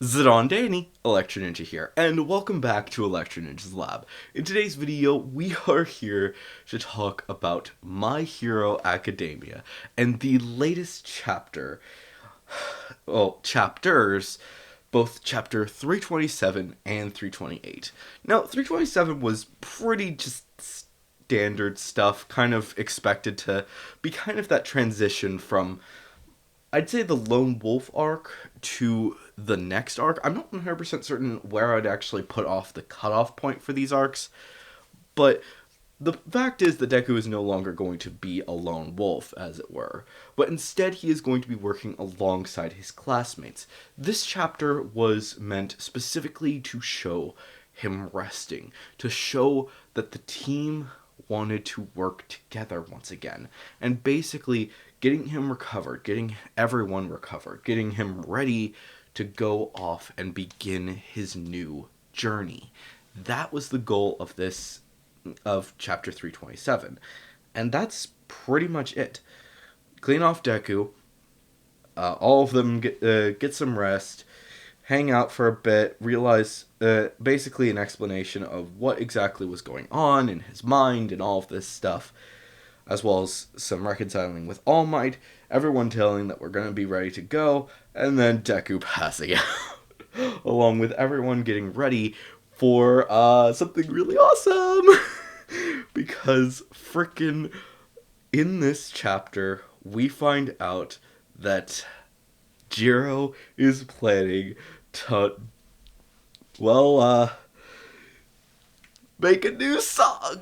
Zidane Danny, Electro Ninja here, and welcome back to Electro Ninja's Lab. In today's video, we are here to talk about My Hero Academia and the latest chapter, chapters, both chapter 327 and 328. Now, 327 was pretty just standard stuff, kind of expected to be kind of that transition from I'd say the Lone Wolf arc to the next arc. I'm not 100% certain where I'd actually put off the cutoff point for these arcs, but the fact is that Deku is no longer going to be a lone wolf, as it were, but instead he is going to be working alongside his classmates. This chapter was meant specifically to show him resting, to show that the team wanted to work together once again, and basically getting him recovered, getting everyone recovered, getting him ready to go off and begin his new journey. That was the goal of chapter 327. And that's pretty much it. Clean off Deku, all of them get some rest, hang out for a bit, realize basically an explanation of what exactly was going on in his mind and all of this stuff, as well as some reconciling with All Might, everyone telling that we're going to be ready to go, and then Deku passing out, along with everyone getting ready for something really awesome. Because frickin' in this chapter, we find out that Jiro is planning to, make a new song.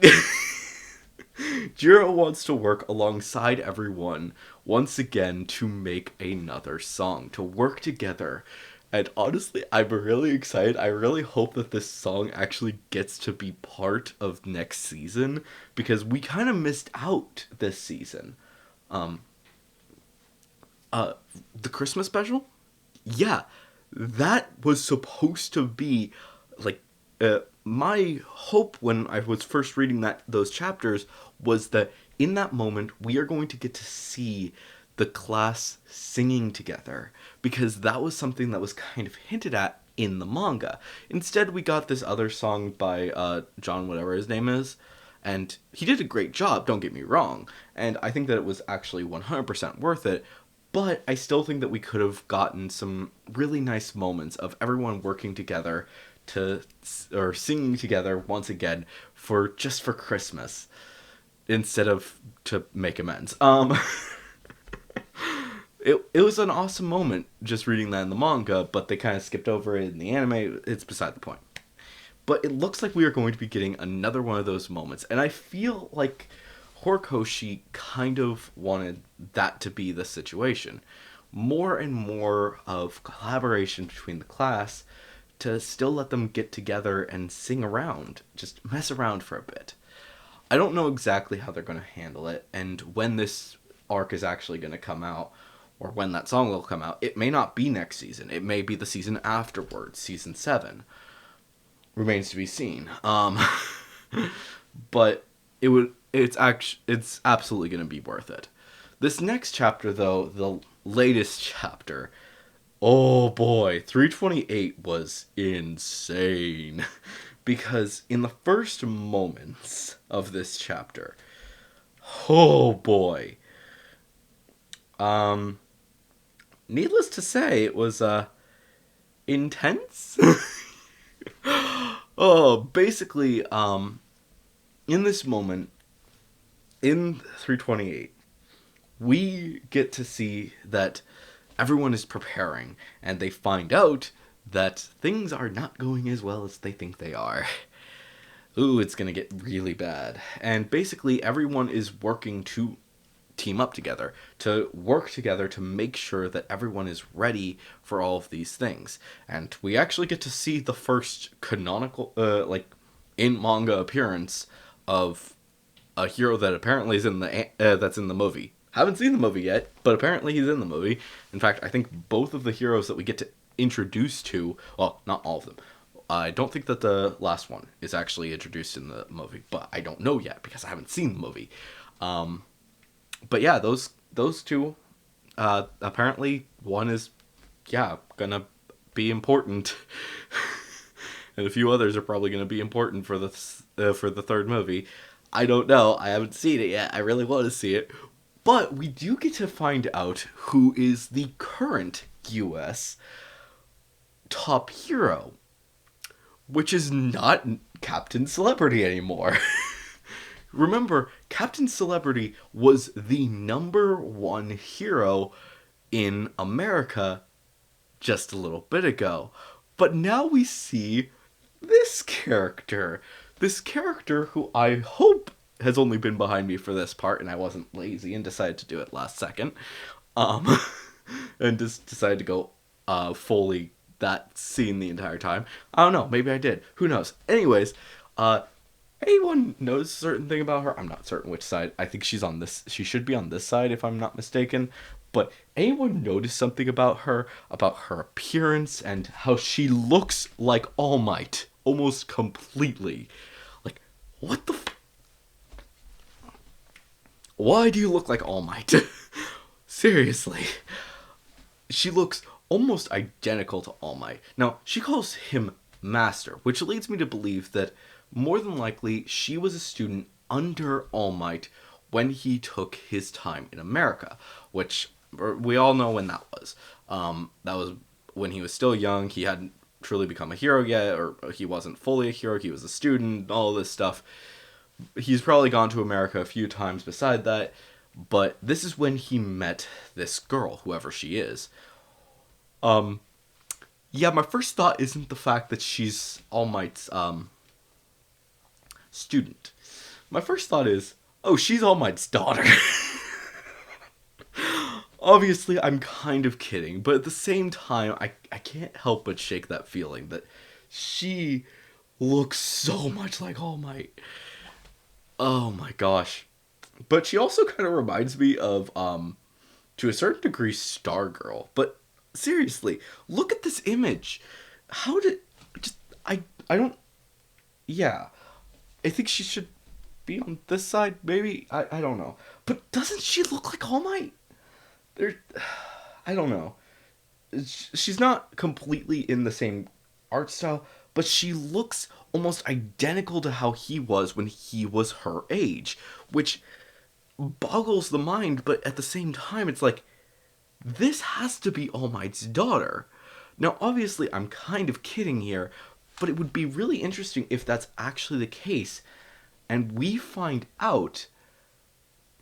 Jiro wants to work alongside everyone once again to make another song, to work together. And honestly, I'm really excited. I really hope that this song actually gets to be part of next season because we kind of missed out this season. Um, the Christmas special? Yeah, that was supposed to be like my hope when I was first reading those chapters was that in that moment we are going to get to see the class singing together because that was something that was kind of hinted at in the manga. Instead, we got this other song by John, whatever his name is, and he did a great job, don't get me wrong, and I think that it was actually 100% worth it, but I still think that we could have gotten some really nice moments of everyone working together to or singing together once again for Christmas instead of to make amends. It was an awesome moment just reading that in the manga, but they kind of skipped over it in the anime. It's beside the point. But it looks like we are going to be getting another one of those moments, and I feel like Horikoshi kind of wanted that to be the situation. More and more of collaboration between the class to still let them get together and sing around, just mess around for a bit. I don't know exactly how they're going to handle it and when this arc is actually going to come out or when that song will come out. It may not be next season. It may be the season afterwards, season 7. Remains to be seen. But it's absolutely going to be worth it. This next chapter though, the latest chapter, oh boy, 328 was insane. Because in the first moments of this chapter, oh boy. Um, Needless to say, it was intense. Oh, basically, in this moment, in 328, we get to see that everyone is preparing, and they find out that things are not going as well as they think they are. Ooh, it's gonna get really bad. And basically, everyone is working to team up together, to work together to make sure that everyone is ready for all of these things. And we actually get to see the first canonical, in manga appearance of a hero that apparently is in that's in the movie. Haven't seen the movie yet, but apparently he's in the movie. In fact, I think both of the heroes that we get to introduce to, well, not all of them. I don't think that the last one is actually introduced in the movie, but I don't know yet because I haven't seen the movie. But yeah, those two, apparently one is, yeah, gonna be important. And a few others are probably going to be important for the third movie. I don't know. I haven't seen it yet. I really want to see it. But we do get to find out who is the current US top hero, which is not Captain Celebrity anymore. Remember, Captain Celebrity was the number one hero in America just a little bit ago. But now we see this character. This character who I hope has only been behind me for this part, and I wasn't lazy and decided to do it last second. Um, and just decided to go fully that scene the entire time. I don't know, maybe I did. Who knows? Anyways, anyone knows a certain thing about her? I'm not certain which side. I think she's on this. She should be on this side if I'm not mistaken. But anyone notice something about her appearance, and how she looks like All Might almost completely? Like, what the? Why do you look like All Might? Seriously, she looks almost identical to All Might. Now, she calls him Master, which leads me to believe that more than likely she was a student under All Might when he took his time in America, which we all know when that was. That was when he was still young. He hadn't truly become a hero yet, or he wasn't fully a hero. He was a student, all this stuff. He's probably gone to America a few times beside that, but this is when he met this girl, whoever she is. Yeah, my first thought isn't the fact that she's All Might's, student. My first thought is, oh, she's All Might's daughter. Obviously, I'm kind of kidding, but at the same time, I can't help but shake that feeling that she looks so much like All Might. Oh my gosh. But she also kind of reminds me of, to a certain degree, Stargirl. But seriously, look at this image. How did... Just, I don't... Yeah. I think she should be on this side, maybe? I don't know. But doesn't she look like All Might? I don't know. She's not completely in the same art style, but she looks almost identical to how he was when he was her age, which boggles the mind, but at the same time, it's like, this has to be All Might's daughter. Now, obviously, I'm kind of kidding here, but it would be really interesting if that's actually the case, and we find out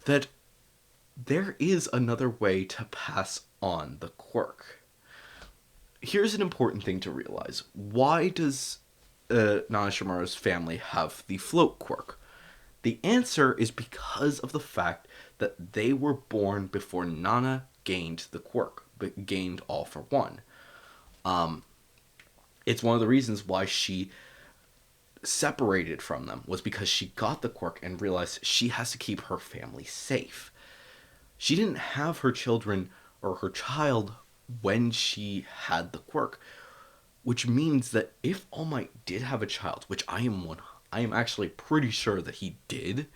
that there is another way to pass on the quirk. Here's an important thing to realize. Why does Nana Shimura's family have the float quirk? The answer is because of the fact that they were born before Nana gained the quirk, but gained All for One. It's one of the reasons why she separated from them, was because she got the quirk and realized she has to keep her family safe. She didn't have her children or her child when she had the quirk, which means that if All Might did have a child, which I am actually pretty sure that he did,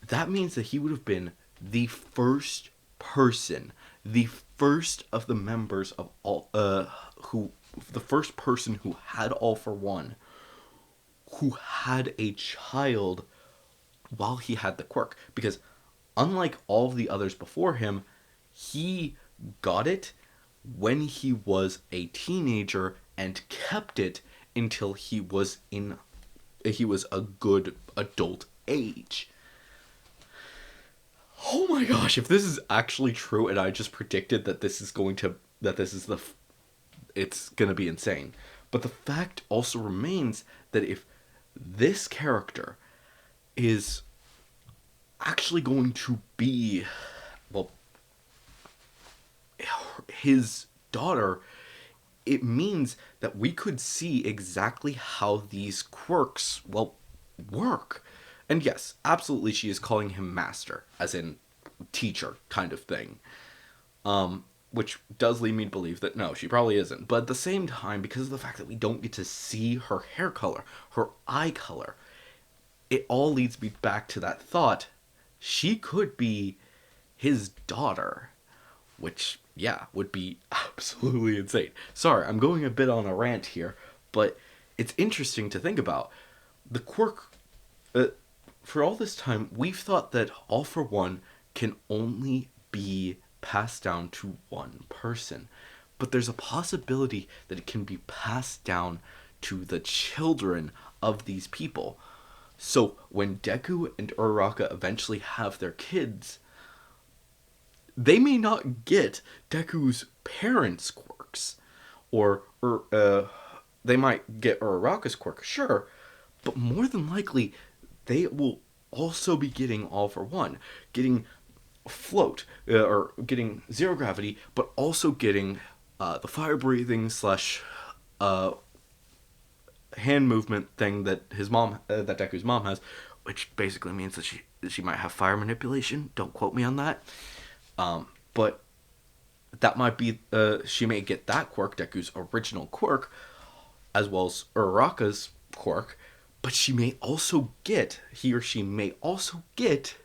that means that he would have been the first person, the first of the members of all, the first person who had All for One, who had a child while he had the quirk. Because unlike all of the others before him, he got it when he was a teenager and kept it until he was a good adult age. Oh my gosh, if this is actually true and I just predicted that it's gonna be insane. But the fact also remains that if this character is actually going to be, well, his daughter, it means that we could see exactly how these quirks, well, work. And yes, absolutely she is calling him Master, as in teacher kind of thing. Which does lead me to believe that no, she probably isn't. But at the same time, because of the fact that we don't get to see her hair color, her eye color, it all leads me back to that thought. She could be his daughter, which yeah, would be absolutely insane. Sorry, I'm going a bit on a rant here, but it's interesting to think about. The quirk, uh, for all this time, we've thought that All for One can only be passed down to one person. But there's a possibility that it can be passed down to the children of these people. So when Deku and Uraraka eventually have their kids, they may not get Deku's parents' quirks, or they might get Uraraka's quirk, sure, but more than likely, they will also be getting All for One, getting float, or getting zero gravity, but also getting the fire breathing slash uh, hand movement thing that his mom, that Deku's mom has, which basically means that she might have fire manipulation. Don't quote me on that. But that might be she may get that quirk, Deku's original quirk, as well as Uraraka's quirk, but he or she may also get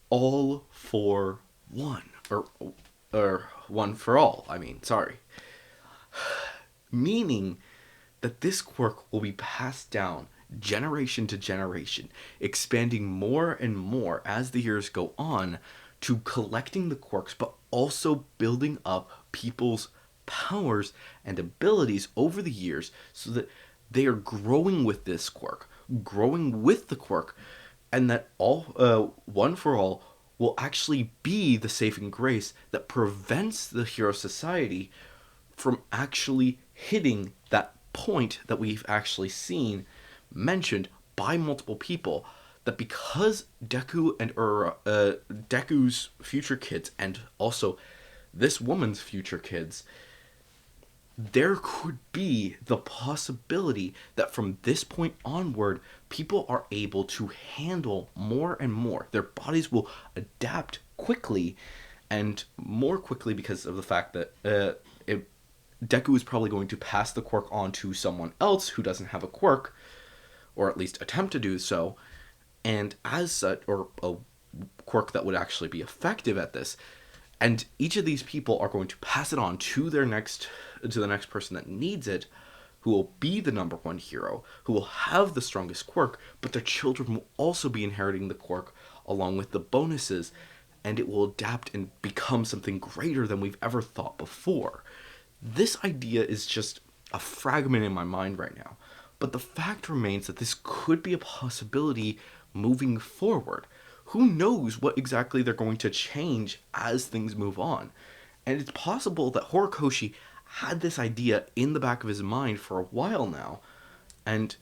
All for One, or One for All. I mean, sorry, meaning that this quirk will be passed down generation to generation, expanding more and more as the years go on to collecting the quirks, but also building up people's powers and abilities over the years so that they are growing with this quirk, growing with the quirk, and that One for All will actually be the saving grace that prevents the Hero Society from actually hitting that point that we've actually seen mentioned by multiple people, that because Deku's future kids and also this woman's future kids, there could be the possibility that from this point onward, people are able to handle more and more. Their bodies will adapt quickly, and more quickly because of the fact that Deku is probably going to pass the quirk on to someone else who doesn't have a quirk, or at least attempt to do so, and as such, or a quirk that would actually be effective at this. And each of these people are going to pass it on to the next person that needs it, who will be the number one hero, who will have the strongest quirk, but their children will also be inheriting the quirk along with the bonuses, and it will adapt and become something greater than we've ever thought before. This idea is just a fragment in my mind right now, but the fact remains that this could be a possibility moving forward. Who knows what exactly they're going to change as things move on? And it's possible that Horikoshi had this idea in the back of his mind for a while now, and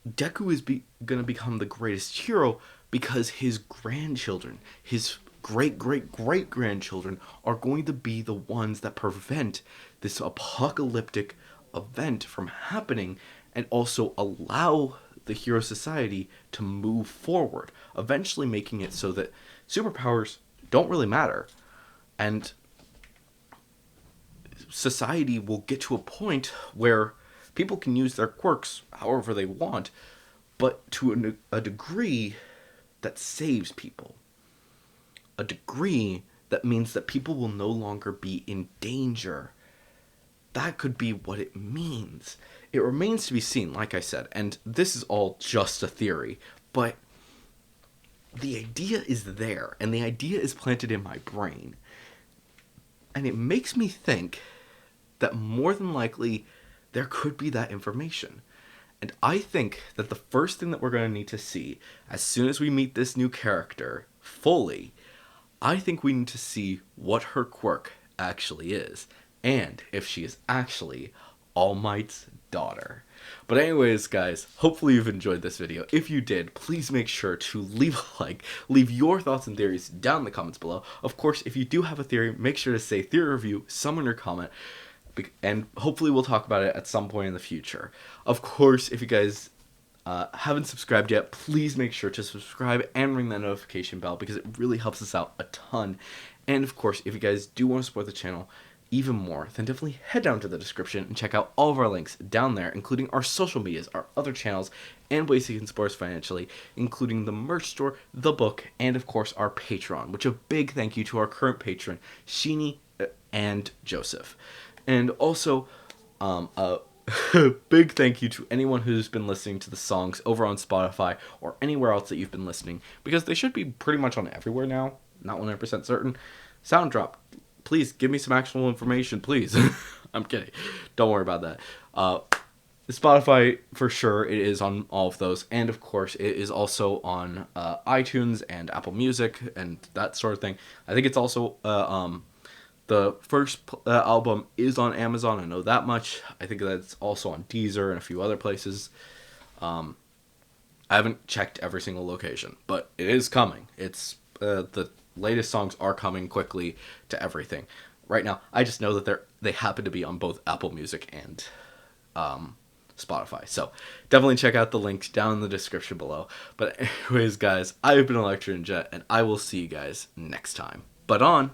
Deku is going to become the greatest hero because his grandchildren, his great great great grandchildren, are going to be the ones that prevent this apocalyptic event from happening, and also allow the Hero Society to move forward, eventually making it so that superpowers don't really matter, and society will get to a point where people can use their quirks however they want, but to a degree that saves people. A degree that means that people will no longer be in danger. That could be what it means. It remains to be seen, like I said, and this is all just a theory, but the idea is there, and the idea is planted in my brain. And it makes me think that more than likely there could be that information. And I think that the first thing that we're going to need to see, as soon as we meet this new character fully, I think we need to see what her quirk actually is, and if she is actually All Might's daughter. But anyways, guys, hopefully you've enjoyed this video. If you did, please make sure to leave a like, leave your thoughts and theories down in the comments below. Of course, if you do have a theory, make sure to say theory review somewhere in your comment, and hopefully we'll talk about it at some point in the future. Of course, if you guys haven't subscribed yet, please make sure to subscribe and ring that notification bell because it really helps us out a ton. And of course, if you guys do want to support the channel, even more, then definitely head down to the description and check out all of our links down there, including our social medias, our other channels, and ways you can support us financially, including the merch store, the book, and of course our Patreon, which a big thank you to our current patron, Sheeny and Joseph. And also, a big thank you to anyone who's been listening to the songs over on Spotify or anywhere else that you've been listening, because they should be pretty much on everywhere now. Not 100% certain. Sound drop. Please give me some actual information, please. I'm kidding. Don't worry about that. Spotify, for sure, it is on all of those. And, of course, it is also on iTunes and Apple Music and that sort of thing. I think it's also... the first album is on Amazon, I know that much. I think that's also on Deezer and a few other places. I haven't checked every single location, but it is coming. It's the latest songs are coming quickly to everything. Right now, I just know that they happen to be on both Apple Music and Spotify. So definitely check out the links down in the description below. But anyways, guys, I've been Electric and Jet, and I will see you guys next time. But on!